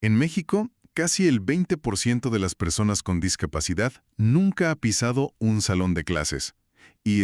En México, casi el 20% de las personas con discapacidad nunca ha pisado un salón de clases. Y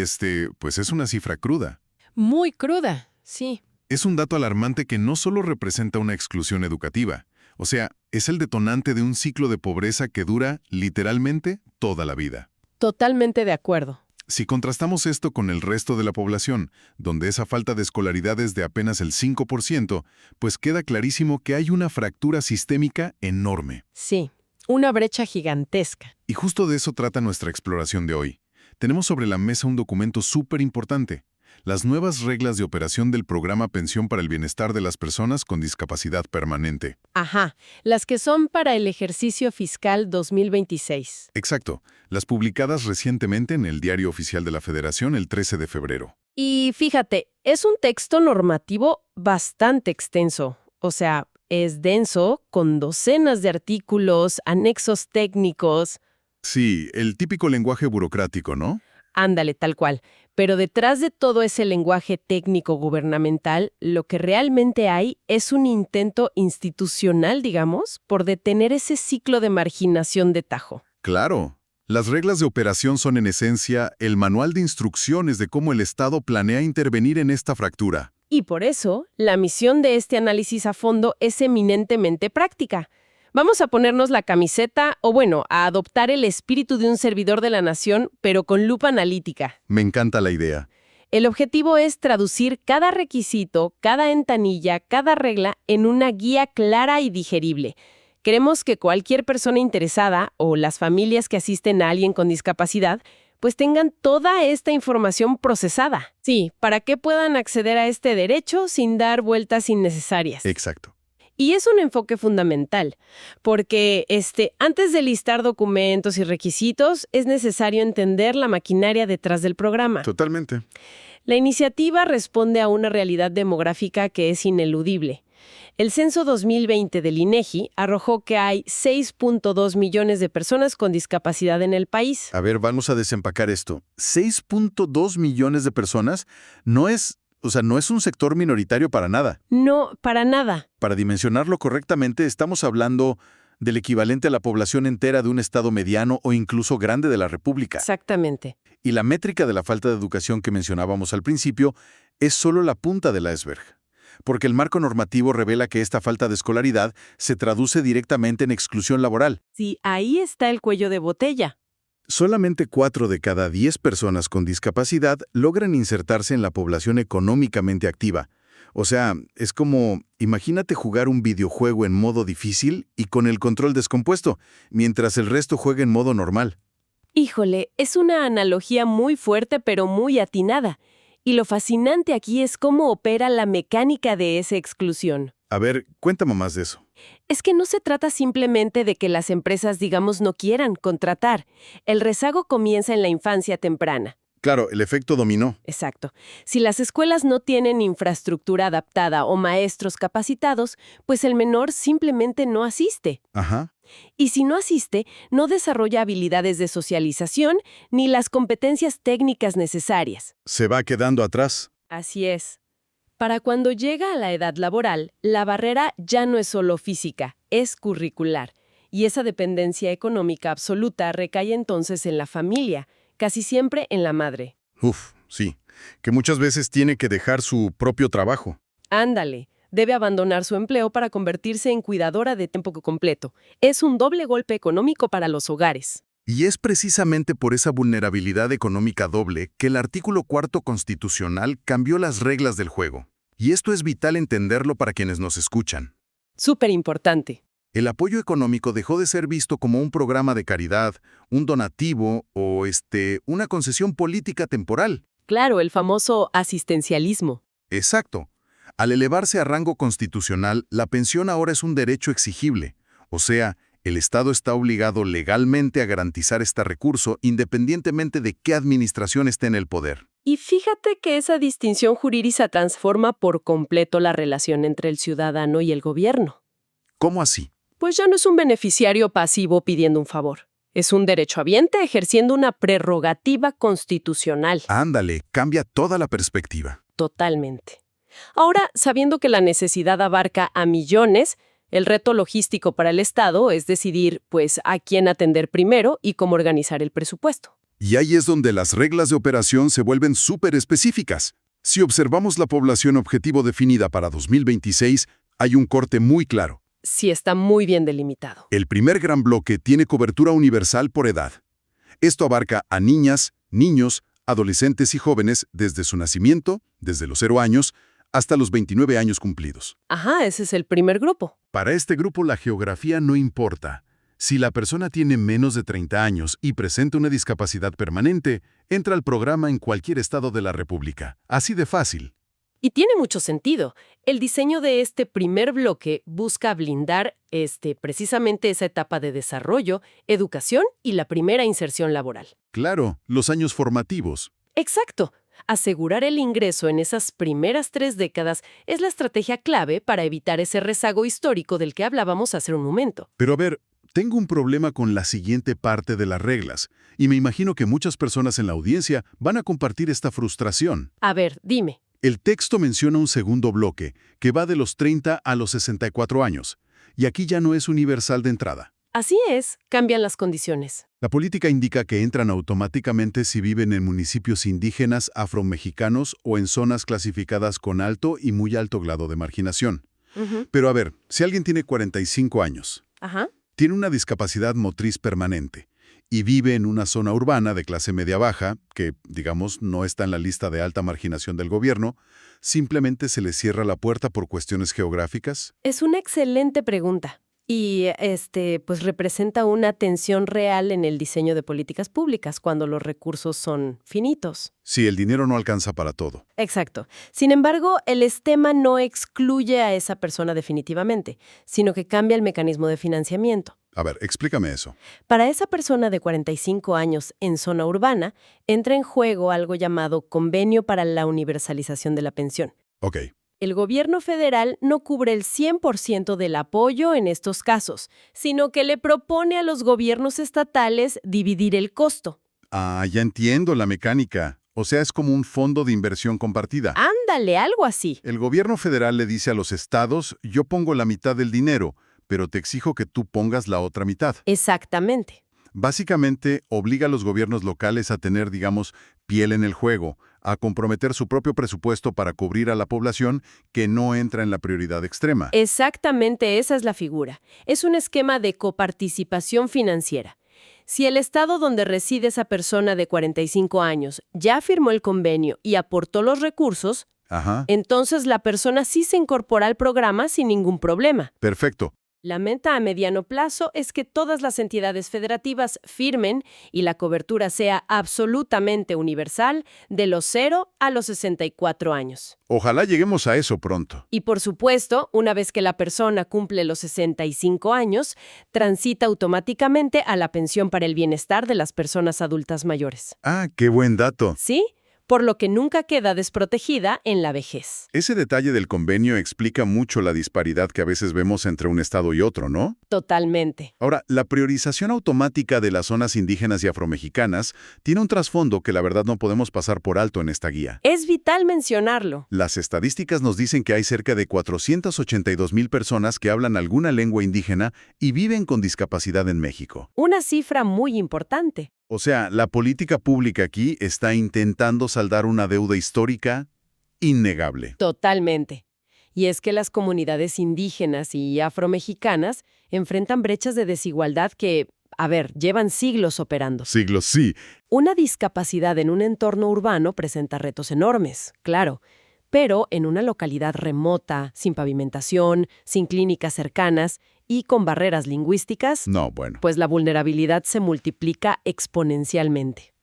pues es una cifra cruda. Muy cruda, sí. Es un dato alarmante que no solo representa una exclusión educativa, o sea, es el detonante de un ciclo de pobreza que dura, literalmente, toda la vida. Totalmente de acuerdo. Si contrastamos esto con el resto de la población, donde esa falta de escolaridad es de apenas el 5%, pues queda clarísimo que hay una fractura sistémica enorme. Sí, una brecha gigantesca. Y justo de eso trata nuestra exploración de hoy. Tenemos sobre la mesa un documento súper importante: las nuevas reglas de operación del Programa Pensión para el Bienestar de las Personas con Discapacidad Permanente. Ajá, las que son para el ejercicio fiscal 2026. Exacto, las publicadas recientemente en el Diario Oficial de la Federación el 13 de febrero. Y fíjate, es un texto normativo bastante extenso. O sea, es denso, con docenas de artículos, anexos técnicos. Sí, el típico lenguaje burocrático, ¿no? Ándale, tal cual. Pero detrás de todo ese lenguaje técnico gubernamental, lo que realmente hay es un intento institucional, digamos, por detener ese ciclo de marginación de tajo. Claro. Las reglas de operación son en esencia el manual de instrucciones de cómo el Estado planea intervenir en esta fractura. Y por eso, la misión de este análisis a fondo es eminentemente práctica. Vamos a ponernos la camiseta, o bueno, a adoptar el espíritu de un servidor de la nación, pero con lupa analítica. Me encanta la idea. El objetivo es traducir cada requisito, cada ventanilla, cada regla en una guía clara y digerible. Queremos que cualquier persona interesada o las familias que asisten a alguien con discapacidad pues tengan toda esta información procesada. Sí, para que puedan acceder a este derecho sin dar vueltas innecesarias. Exacto. Y es un enfoque fundamental, porque antes de listar documentos y requisitos, es necesario entender la maquinaria detrás del programa. Totalmente. La iniciativa responde a una realidad demográfica que es ineludible. El censo 2020 del INEGI arrojó que hay 6.2 millones de personas con discapacidad en el país. A ver, vamos a desempacar esto. 6.2 millones de personas no es un sector minoritario para nada. No, para nada. Para dimensionarlo correctamente, estamos hablando del equivalente a la población entera de un estado mediano o incluso grande de la República. Exactamente. Y la métrica de la falta de educación que mencionábamos al principio es solo la punta del iceberg, porque el marco normativo revela que esta falta de escolaridad se traduce directamente en exclusión laboral. Sí, ahí está el cuello de botella. Solamente 4 de cada 10 personas con discapacidad logran insertarse en la población económicamente activa. O sea, es como, imagínate jugar un videojuego en modo difícil y con el control descompuesto, mientras el resto juega en modo normal. Híjole, es una analogía muy fuerte pero muy atinada. Y lo fascinante aquí es cómo opera la mecánica de esa exclusión. A ver, cuéntame más de eso. Es que no se trata simplemente de que las empresas, digamos, no quieran contratar. El rezago comienza en la infancia temprana. Claro, el efecto dominó. Exacto. Si las escuelas no tienen infraestructura adaptada o maestros capacitados, pues el menor simplemente no asiste. Ajá. Y si no asiste, no desarrolla habilidades de socialización ni las competencias técnicas necesarias. Se va quedando atrás. Así es. Para cuando llega a la edad laboral, la barrera ya no es solo física, es curricular. Y esa dependencia económica absoluta recae entonces en la familia, casi siempre en la madre. Sí. Que muchas veces tiene que dejar su propio trabajo. Ándale, debe abandonar su empleo para convertirse en cuidadora de tiempo completo. Es un doble golpe económico para los hogares. Y es precisamente por esa vulnerabilidad económica doble que el artículo 4 constitucional cambió las reglas del juego. Y esto es vital entenderlo para quienes nos escuchan. Súper importante. El apoyo económico dejó de ser visto como un programa de caridad, un donativo o una concesión política temporal. Claro, el famoso asistencialismo. Exacto. Al elevarse a rango constitucional, la pensión ahora es un derecho exigible. O sea, el Estado está obligado legalmente a garantizar este recurso independientemente de qué administración esté en el poder. Y fíjate que esa distinción jurídica transforma por completo la relación entre el ciudadano y el gobierno. ¿Cómo así? Pues ya no es un beneficiario pasivo pidiendo un favor. Es un derechohabiente ejerciendo una prerrogativa constitucional. Ándale, cambia toda la perspectiva. Totalmente. Ahora, sabiendo que la necesidad abarca a millones, El reto logístico para el Estado es decidir, pues, a quién atender primero y cómo organizar el presupuesto. Y ahí es donde las reglas de operación se vuelven súper específicas. Si observamos la población objetivo definida para 2026, hay un corte muy claro. Sí, está muy bien delimitado. El primer gran bloque tiene cobertura universal por edad. Esto abarca a niñas, niños, adolescentes y jóvenes desde su nacimiento, desde los 0 años, hasta los 29 años cumplidos. Ajá, ese es el primer grupo. Para este grupo la geografía no importa. Si la persona tiene menos de 30 años y presenta una discapacidad permanente, entra al programa en cualquier estado de la República. Así de fácil. Y tiene mucho sentido. El diseño de este primer bloque busca blindar precisamente esa etapa de desarrollo, educación y la primera inserción laboral. Claro, los años formativos. Exacto. Asegurar el ingreso en esas primeras 3 décadas es la estrategia clave para evitar ese rezago histórico del que hablábamos hace un momento. Pero a ver, tengo un problema con la siguiente parte de las reglas, y me imagino que muchas personas en la audiencia van a compartir esta frustración. A ver, dime. El texto menciona un segundo bloque, que va de los 30 a los 64 años, y aquí ya no es universal de entrada. Así es, cambian las condiciones. La política indica que entran automáticamente si viven en municipios indígenas, afromexicanos o en zonas clasificadas con alto y muy alto grado de marginación. Ujú. Pero a ver, si alguien tiene 45 años, Ajá. tiene una discapacidad motriz permanente y vive en una zona urbana de clase media-baja, que, digamos, no está en la lista de alta marginación del gobierno, ¿simplemente se le cierra la puerta por cuestiones geográficas? Es una excelente pregunta. Y pues representa una tensión real en el diseño de políticas públicas cuando los recursos son finitos. Si el dinero no alcanza para todo. Exacto. Sin embargo, el esquema no excluye a esa persona definitivamente, sino que cambia el mecanismo de financiamiento. A ver, explícame eso. Para esa persona de 45 años en zona urbana, entra en juego algo llamado Convenio para la Universalización de la Pensión. Ok. El gobierno federal no cubre el 100% del apoyo en estos casos, sino que le propone a los gobiernos estatales dividir el costo. Ah, ya entiendo la mecánica. O sea, es como un fondo de inversión compartida. Ándale, algo así. El gobierno federal le dice a los estados, yo pongo la mitad del dinero, pero te exijo que tú pongas la otra mitad. Exactamente. Básicamente, obliga a los gobiernos locales a tener, digamos, piel en el juego, a comprometer su propio presupuesto para cubrir a la población que no entra en la prioridad extrema. Exactamente esa es la figura. Es un esquema de coparticipación financiera. Si el estado donde reside esa persona de 45 años ya firmó el convenio y aportó los recursos, Ajá, entonces la persona sí se incorpora al programa sin ningún problema. perfecto. La meta a mediano plazo es que todas las entidades federativas firmen y la cobertura sea absolutamente universal de los 0 a los 64 años. Ojalá lleguemos a eso pronto. Y por supuesto, una vez que la persona cumple los 65 años, transita automáticamente a la pensión para el bienestar de las personas adultas mayores. Ah, qué buen dato. ¿Sí? Por lo que nunca queda desprotegida en la vejez. Ese detalle del convenio explica mucho la disparidad que a veces vemos entre un estado y otro, ¿no? Totalmente. Ahora, la priorización automática de las zonas indígenas y afromexicanas tiene un trasfondo que la verdad no podemos pasar por alto en esta guía. Es vital mencionarlo. Las estadísticas nos dicen que hay cerca de 482,000 personas que hablan alguna lengua indígena y viven con discapacidad en México. Una cifra muy importante. O sea, la política pública aquí está intentando saldar una deuda histórica innegable. Totalmente. Y es que las comunidades indígenas y afromexicanas enfrentan brechas de desigualdad que, llevan siglos operando. Siglos sí. Una discapacidad en un entorno urbano presenta retos enormes, claro, pero en una localidad remota, sin pavimentación, sin clínicas cercanas y con barreras lingüísticas, No, bueno. pues la vulnerabilidad se multiplica exponencialmente.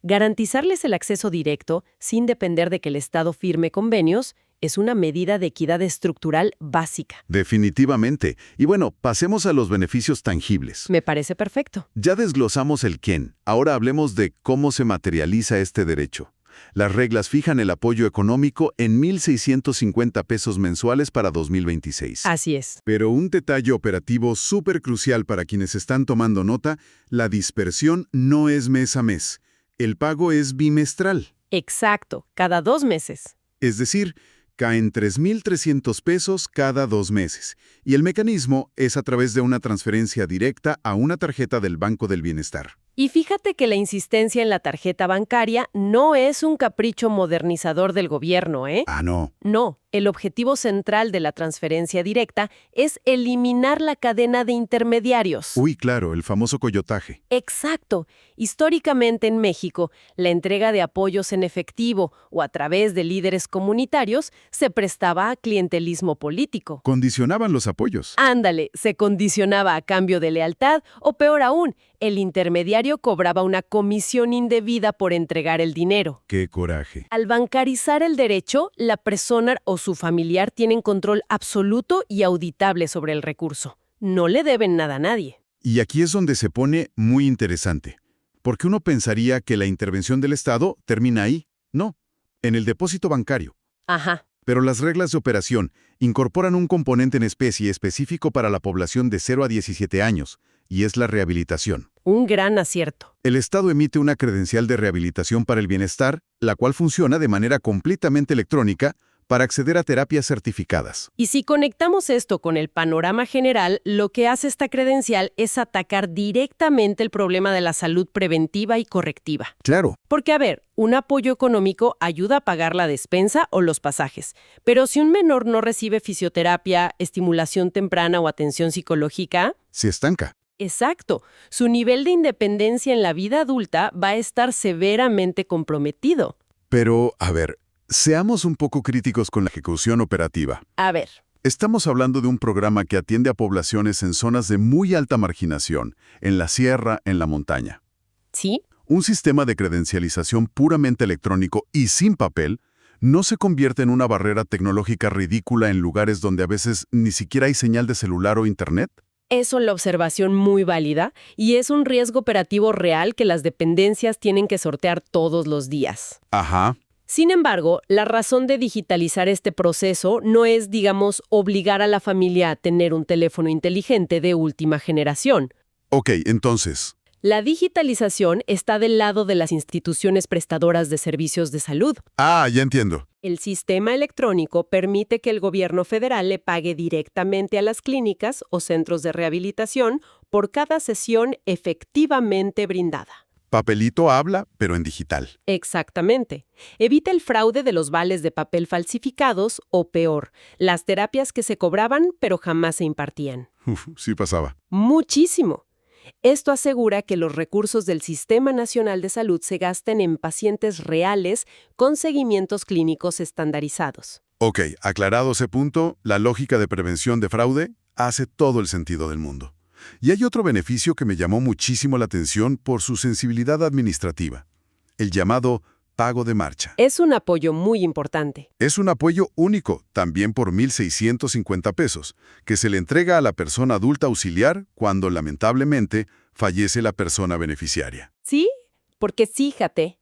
Garantizarles el acceso directo, sin depender de que el Estado firme convenios, es una medida de equidad estructural básica. Definitivamente. Y bueno, pasemos a los beneficios tangibles. Me parece perfecto. Ya desglosamos el quién. Ahora hablemos de cómo se materializa este derecho. Las reglas fijan el apoyo económico en 1,650 pesos mensuales para 2026. Así es. Pero un detalle operativo súper crucial para quienes están tomando nota, la dispersión no es mes a mes. El pago es bimestral. Exacto, cada 2 meses. Es decir, Caen 3.300 pesos cada 2 meses, y el mecanismo es a través de una transferencia directa a una tarjeta del Banco del Bienestar. Y fíjate que la insistencia en la tarjeta bancaria no es un capricho modernizador del gobierno, ¿eh? Ah, no. No, el objetivo central de la transferencia directa es eliminar la cadena de intermediarios. Uy, claro, el famoso coyotaje. Exacto. Históricamente en México, la entrega de apoyos en efectivo o a través de líderes comunitarios se prestaba a clientelismo político. Condicionaban los apoyos. Ándale, se condicionaba a cambio de lealtad o peor aún, el intermediario cobraba una comisión indebida por entregar el dinero. ¡Qué coraje! Al bancarizar el derecho, la persona o su familiar tienen control absoluto y auditable sobre el recurso. No le deben nada a nadie. Y aquí es donde se pone muy interesante, porque uno pensaría que la intervención del Estado termina ahí. No, en el depósito bancario. Ajá. Pero las reglas de operación incorporan un componente en especie específico para la población de 0 a 17 años, y es la rehabilitación. Un gran acierto. El Estado emite una credencial de rehabilitación para el bienestar, la cual funciona de manera completamente electrónica para acceder a terapias certificadas. Y si conectamos esto con el panorama general, lo que hace esta credencial es atacar directamente el problema de la salud preventiva y correctiva. Claro. Porque, a ver, un apoyo económico ayuda a pagar la despensa o los pasajes. Pero si un menor no recibe fisioterapia, estimulación temprana o atención psicológica... Se estanca. Exacto. Su nivel de independencia en la vida adulta va a estar severamente comprometido. Pero, a ver, seamos un poco críticos con la ejecución operativa. A ver. Estamos hablando de un programa que atiende a poblaciones en zonas de muy alta marginación, en la sierra, en la montaña. ¿Sí? Un sistema de credencialización puramente electrónico y sin papel no se convierte en una barrera tecnológica ridícula en lugares donde a veces ni siquiera hay señal de celular o internet. Es una observación muy válida y es un riesgo operativo real que las dependencias tienen que sortear todos los días. Ajá. Sin embargo, la razón de digitalizar este proceso no es, digamos, obligar a la familia a tener un teléfono inteligente de última generación. Ok, entonces, La digitalización está del lado de las instituciones prestadoras de servicios de salud. ya entiendo. El sistema electrónico permite que el gobierno federal le pague directamente a las clínicas o centros de rehabilitación por cada sesión efectivamente brindada. Papelito habla, pero en digital. Exactamente. Evita el fraude de los vales de papel falsificados o, peor, las terapias que se cobraban pero jamás se impartían. Sí pasaba. Muchísimo. Esto asegura que los recursos del Sistema Nacional de Salud se gasten en pacientes reales con seguimientos clínicos estandarizados. Ok, aclarado ese punto, la lógica de prevención de fraude hace todo el sentido del mundo. Y hay otro beneficio que me llamó muchísimo la atención por su sensibilidad administrativa, el llamado pago de marcha. Es un apoyo muy importante. Es un apoyo único, también por 1.650 pesos, que se le entrega a la persona adulta auxiliar cuando, lamentablemente, fallece la persona beneficiaria. ¿Sí? Porque fíjate,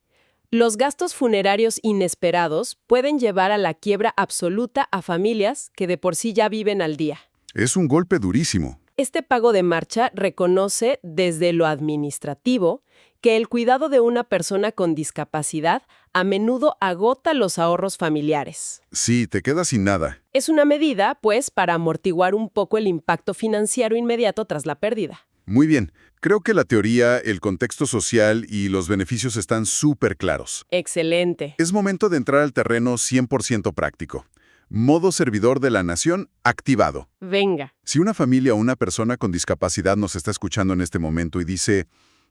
los gastos funerarios inesperados pueden llevar a la quiebra absoluta a familias que de por sí ya viven al día. Es un golpe durísimo. Este pago de marcha reconoce desde lo administrativo que el cuidado de una persona con discapacidad a menudo agota los ahorros familiares. Sí, te quedas sin nada. Es una medida, pues, para amortiguar un poco el impacto financiero inmediato tras la pérdida. Muy bien. Creo que la teoría, el contexto social y los beneficios están súper claros. Excelente. Es momento de entrar al terreno 100% práctico. Modo servidor de la nación activado. Venga. Si una familia o una persona con discapacidad nos está escuchando en este momento y dice,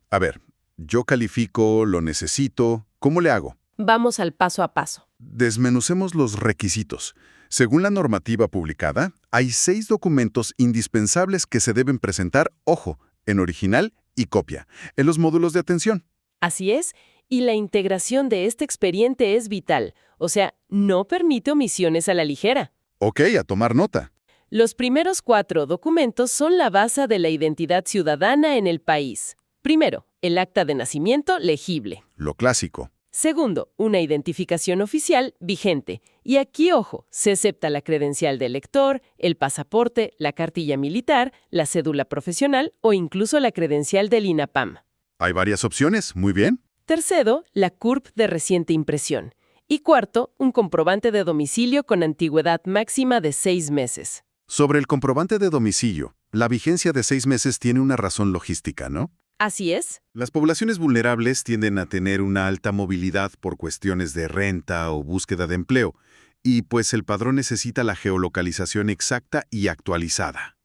a ver, yo califico, lo necesito, ¿cómo le hago? Vamos al paso a paso. Desmenucemos los requisitos. Según la normativa publicada, hay 6 documentos indispensables que se deben presentar, ojo, en original y copia, en los módulos de atención. Así es, y la integración de este expediente es vital, o sea, no permite omisiones a la ligera. Ok, a tomar nota. Los primeros 4 documentos son la base de la identidad ciudadana en el país. Primero, el acta de nacimiento legible. Lo clásico. Segundo, una identificación oficial vigente. Y aquí, ojo, se acepta la credencial del elector, el pasaporte, la cartilla militar, la cédula profesional o incluso la credencial del INAPAM. Hay varias opciones, muy bien. Tercero, la CURP de reciente impresión. Y cuarto, un comprobante de domicilio con antigüedad máxima de 6 meses. Sobre el comprobante de domicilio, la vigencia de 6 meses tiene una razón logística, ¿no? Así es. Las poblaciones vulnerables tienden a tener una alta movilidad por cuestiones de renta o búsqueda de empleo, y pues el padrón necesita la geolocalización exacta y actualizada.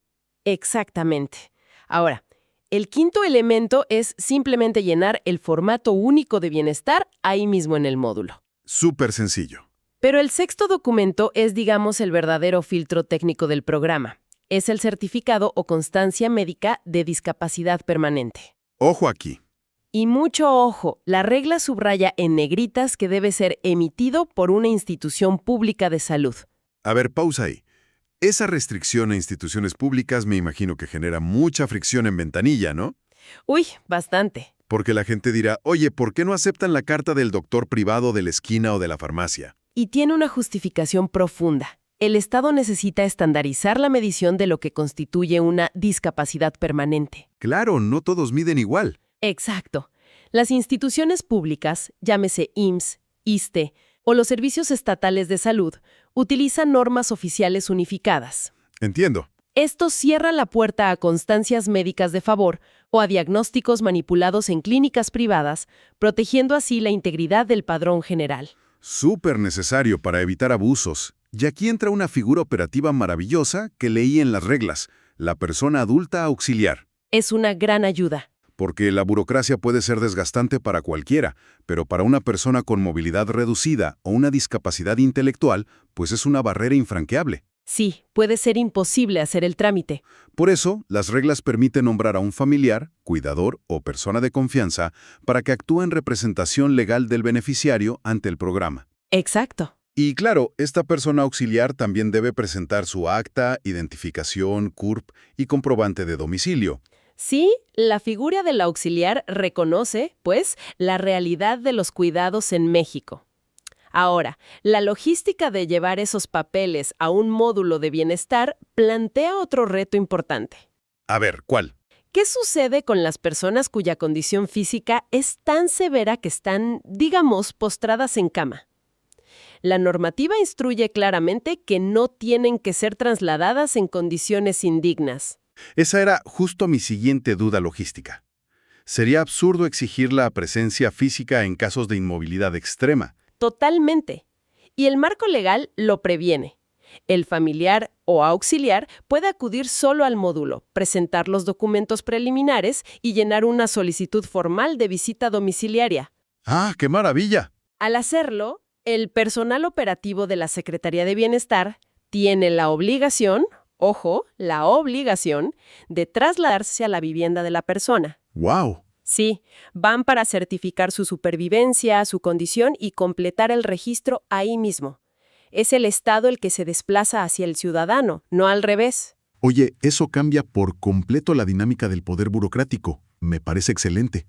Exactamente. Ahora, el quinto elemento es simplemente llenar el formato único de bienestar ahí mismo en el módulo. Súper sencillo. Pero el sexto documento es, digamos, el verdadero filtro técnico del programa. Es el certificado o constancia médica de discapacidad permanente. Ojo aquí. Y mucho ojo, la regla subraya en negritas que debe ser emitido por una institución pública de salud. A ver, pausa ahí. Esa restricción a instituciones públicas me imagino que genera mucha fricción en ventanilla, ¿no? Uy, bastante. Porque la gente dirá, oye, ¿por qué no aceptan la carta del doctor privado de la esquina o de la farmacia? Y tiene una justificación profunda. El Estado necesita estandarizar la medición de lo que constituye una discapacidad permanente. Claro, no todos miden igual. Exacto. Las instituciones públicas, llámese IMSS, ISSSTE o los servicios estatales de salud, utilizan normas oficiales unificadas. Entiendo. Esto cierra la puerta a constancias médicas de favor o a diagnósticos manipulados en clínicas privadas, protegiendo así la integridad del padrón general. Súper necesario para evitar abusos. Y aquí entra una figura operativa maravillosa que leí en las reglas, la persona adulta auxiliar. Es una gran ayuda. Porque la burocracia puede ser desgastante para cualquiera, pero para una persona con movilidad reducida o una discapacidad intelectual, pues es una barrera infranqueable. Sí, puede ser imposible hacer el trámite. Por eso, las reglas permiten nombrar a un familiar, cuidador o persona de confianza para que actúe en representación legal del beneficiario ante el programa. Exacto. Y claro, esta persona auxiliar también debe presentar su acta, identificación, CURP y comprobante de domicilio. Sí, la figura del auxiliar reconoce, pues, la realidad de los cuidados en México. Ahora, la logística de llevar esos papeles a un módulo de bienestar plantea otro reto importante. A ver, ¿cuál? ¿Qué sucede con las personas cuya condición física es tan severa que están, digamos, postradas en cama? La normativa instruye claramente que no tienen que ser trasladadas en condiciones indignas. Esa era justo mi siguiente duda logística. Sería absurdo exigir la presencia física en casos de inmovilidad extrema. Totalmente. Y el marco legal lo previene. El familiar o auxiliar puede acudir solo al módulo, presentar los documentos preliminares y llenar una solicitud formal de visita domiciliaria. ¡Ah, qué maravilla! Al hacerlo, el personal operativo de la Secretaría de Bienestar tiene la obligación, ojo, la obligación, de trasladarse a la vivienda de la persona. ¡Wow! Sí, van para certificar su supervivencia, su condición y completar el registro ahí mismo. Es el Estado el que se desplaza hacia el ciudadano, no al revés. Oye, eso cambia por completo la dinámica del poder burocrático. Me parece excelente.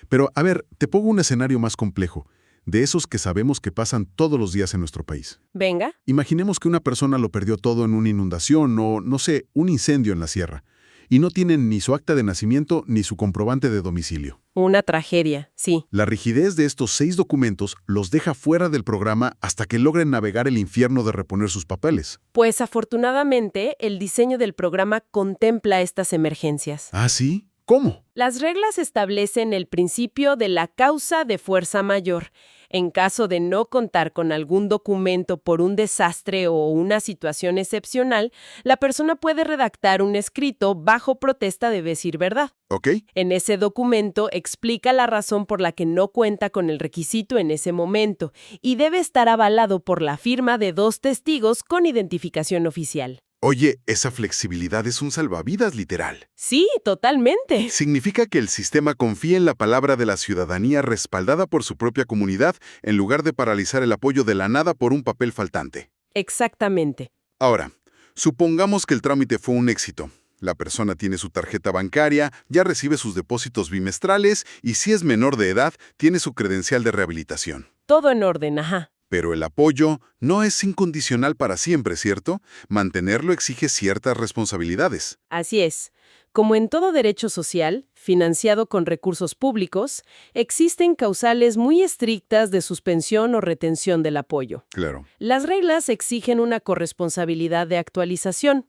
Pero, a ver, te pongo un escenario más complejo, de esos que sabemos que pasan todos los días en nuestro país. Venga. Imaginemos que una persona lo perdió todo en una inundación o, no sé, un incendio en la sierra, y no tienen ni su acta de nacimiento ni su comprobante de domicilio. Una tragedia, sí. La rigidez de estos 6 documentos los deja fuera del programa hasta que logren navegar el infierno de reponer sus papeles. Pues afortunadamente, el diseño del programa contempla estas emergencias. ¿Ah, sí? ¿Cómo? Las reglas establecen el principio de la causa de fuerza mayor. En caso de no contar con algún documento por un desastre o una situación excepcional, la persona puede redactar un escrito bajo protesta de decir verdad. ¿Ok? En ese documento explica la razón por la que no cuenta con el requisito en ese momento y debe estar avalado por la firma de 2 testigos con identificación oficial. Oye, esa flexibilidad es un salvavidas literal. Sí, totalmente. Significa que el sistema confía en la palabra de la ciudadanía respaldada por su propia comunidad en lugar de paralizar el apoyo de la nada por un papel faltante. Exactamente. Ahora, supongamos que el trámite fue un éxito. La persona tiene su tarjeta bancaria, ya recibe sus depósitos bimestrales y si es menor de edad, tiene su credencial de rehabilitación. Todo en orden, ajá. Pero el apoyo no es incondicional para siempre, ¿cierto? Mantenerlo exige ciertas responsabilidades. Así es. Como en todo derecho social, financiado con recursos públicos, existen causales muy estrictas de suspensión o retención del apoyo. Claro. Las reglas exigen una corresponsabilidad de actualización.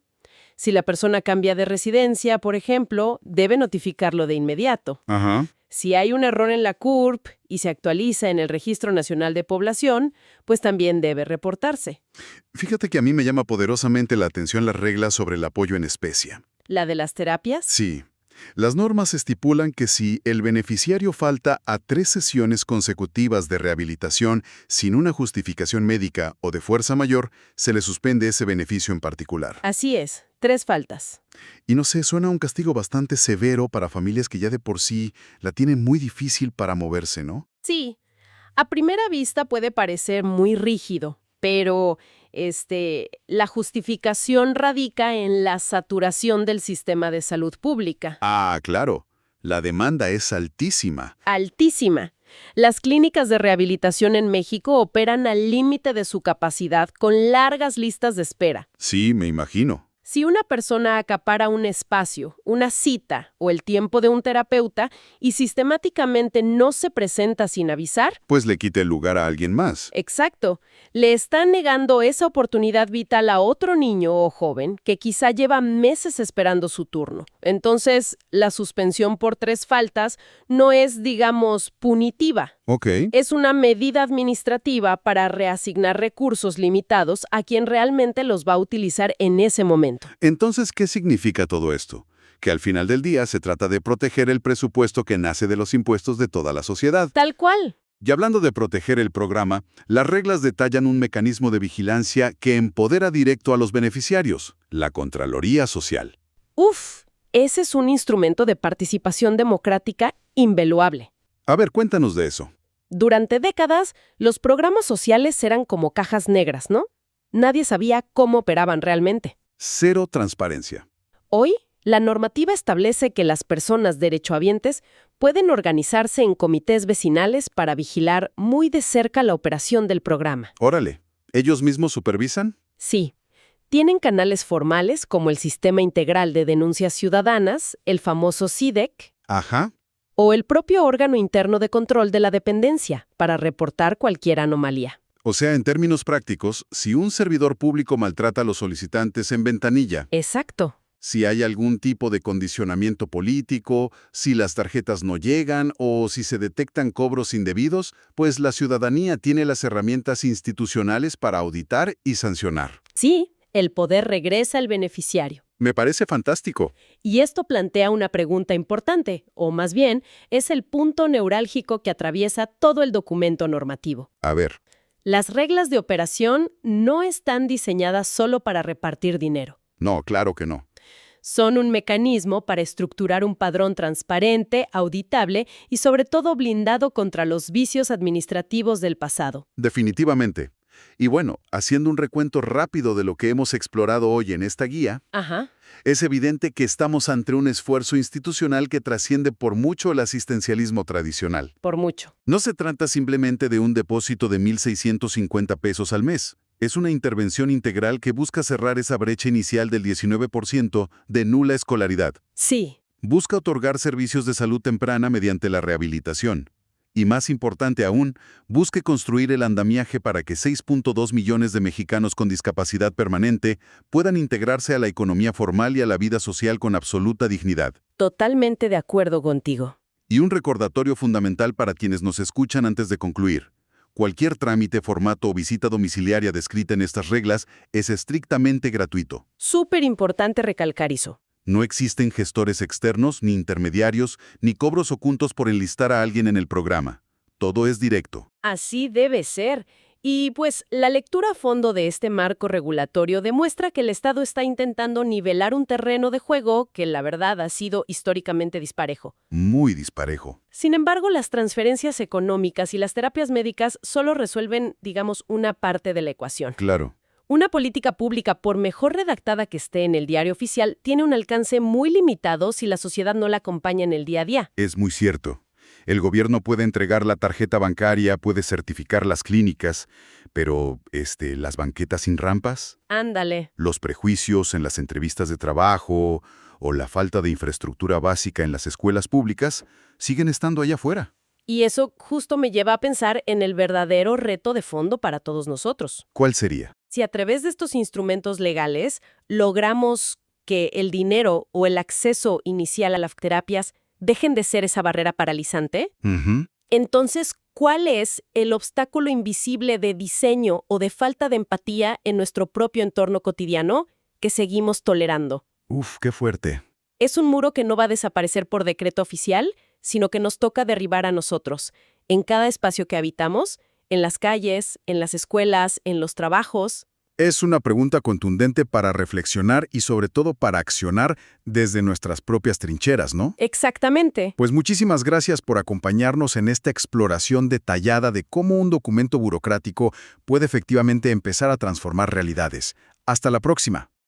Si la persona cambia de residencia, por ejemplo, debe notificarlo de inmediato. Ajá. Si hay un error en la CURP y se actualiza en el Registro Nacional de Población, pues también debe reportarse. Fíjate que a mí me llama poderosamente la atención las reglas sobre el apoyo en especie. ¿La de las terapias? Sí. Las normas estipulan que si el beneficiario falta a 3 sesiones consecutivas de rehabilitación sin una justificación médica o de fuerza mayor, se le suspende ese beneficio en particular. Así es, 3 faltas. Y no sé, suena un castigo bastante severo para familias que ya de por sí la tienen muy difícil para moverse, ¿no? Sí, a primera vista puede parecer muy rígido, pero la justificación radica en la saturación del sistema de salud pública. Ah, claro. La demanda es altísima. Altísima. Las clínicas de rehabilitación en México operan al límite de su capacidad con largas listas de espera. Sí, me imagino. Si una persona acapara un espacio, una cita o el tiempo de un terapeuta y sistemáticamente no se presenta sin avisar, Pues le quite el lugar a alguien más. exacto, le están negando esa oportunidad vital a otro niño o joven que quizá lleva meses esperando su turno. Entonces, la suspensión por 3 faltas no es, digamos, punitiva. Ok. Es una medida administrativa para reasignar recursos limitados a quien realmente los va a utilizar en ese momento. Entonces, ¿qué significa todo esto? Que al final del día se trata de proteger el presupuesto que nace de los impuestos de toda la sociedad. Tal cual. Y hablando de proteger el programa, las reglas detallan un mecanismo de vigilancia que empodera directo a los beneficiarios, la Contraloría Social. Uf, ese es un instrumento de participación democrática invaluable. A ver, cuéntanos de eso. Durante décadas, los programas sociales eran como cajas negras, ¿no? Nadie sabía cómo operaban realmente. Cero transparencia. Hoy, la normativa establece que las personas derechohabientes pueden organizarse en comités vecinales para vigilar muy de cerca la operación del programa. Órale, ¿ellos mismos supervisan? Sí, tienen canales formales como el Sistema Integral de Denuncias Ciudadanas, el famoso SIDEC, Ajá. o el propio órgano interno de control de la dependencia para reportar cualquier anomalía. O sea, en términos prácticos, si un servidor público maltrata a los solicitantes en ventanilla, Exacto. si hay algún tipo de condicionamiento político, si las tarjetas no llegan o si se detectan cobros indebidos, pues la ciudadanía tiene las herramientas institucionales para auditar y sancionar. Sí, el poder regresa al beneficiario. Me parece fantástico. Y esto plantea una pregunta importante, o más bien, es el punto neurálgico que atraviesa todo el documento normativo. A ver, Las reglas de operación no están diseñadas solo para repartir dinero. no, claro que no. Son un mecanismo para estructurar un padrón transparente, auditable y sobre todo blindado contra los vicios administrativos del pasado. Definitivamente. Y bueno, haciendo un recuento rápido de lo que hemos explorado hoy en esta guía, Ajá. es evidente que estamos ante un esfuerzo institucional que trasciende por mucho el asistencialismo tradicional. Por mucho. No se trata simplemente de un depósito de 1,650 pesos al mes. Es una intervención integral que busca cerrar esa brecha inicial del 19% de nula escolaridad. Sí. Busca otorgar servicios de salud temprana mediante la rehabilitación. Y más importante aún, busque construir el andamiaje para que 6.2 millones de mexicanos con discapacidad permanente puedan integrarse a la economía formal y a la vida social con absoluta dignidad. Totalmente de acuerdo contigo. Y un recordatorio fundamental para quienes nos escuchan antes de concluir. Cualquier trámite, formato o visita domiciliaria descrita en estas reglas es estrictamente gratuito. Súper importante recalcar eso. No existen gestores externos, ni intermediarios, ni cobros ocultos por enlistar a alguien en el programa. Todo es directo. Así debe ser. Y pues la lectura a fondo de este marco regulatorio demuestra que el Estado está intentando nivelar un terreno de juego que la verdad ha sido históricamente disparejo. Muy disparejo. Sin embargo, las transferencias económicas y las terapias médicas solo resuelven, digamos, una parte de la ecuación. Claro. Una política pública, por mejor redactada que esté en el diario oficial, tiene un alcance muy limitado si la sociedad no la acompaña en el día a día. Es muy cierto. El gobierno puede entregar la tarjeta bancaria, puede certificar las clínicas, Pero, las banquetas sin rampas, Ándale. los prejuicios en las entrevistas de trabajo o la falta de infraestructura básica en las escuelas públicas siguen estando allá afuera. Y eso justo me lleva a pensar en el verdadero reto de fondo para todos nosotros. ¿Cuál sería? Si a través de estos instrumentos legales logramos que el dinero o el acceso inicial a las terapias dejen de ser esa barrera paralizante, Ujú. entonces, ¿cuál es el obstáculo invisible de diseño o de falta de empatía en nuestro propio entorno cotidiano que seguimos tolerando? Uf, qué fuerte. Es un muro que no va a desaparecer por decreto oficial, sino que nos toca derribar a nosotros, en cada espacio que habitamos, en las calles, en las escuelas, en los trabajos. Es una pregunta contundente para reflexionar y sobre todo para accionar desde nuestras propias trincheras, ¿no? Exactamente. Pues muchísimas gracias por acompañarnos en esta exploración detallada de cómo un documento burocrático puede efectivamente empezar a transformar realidades. Hasta la próxima.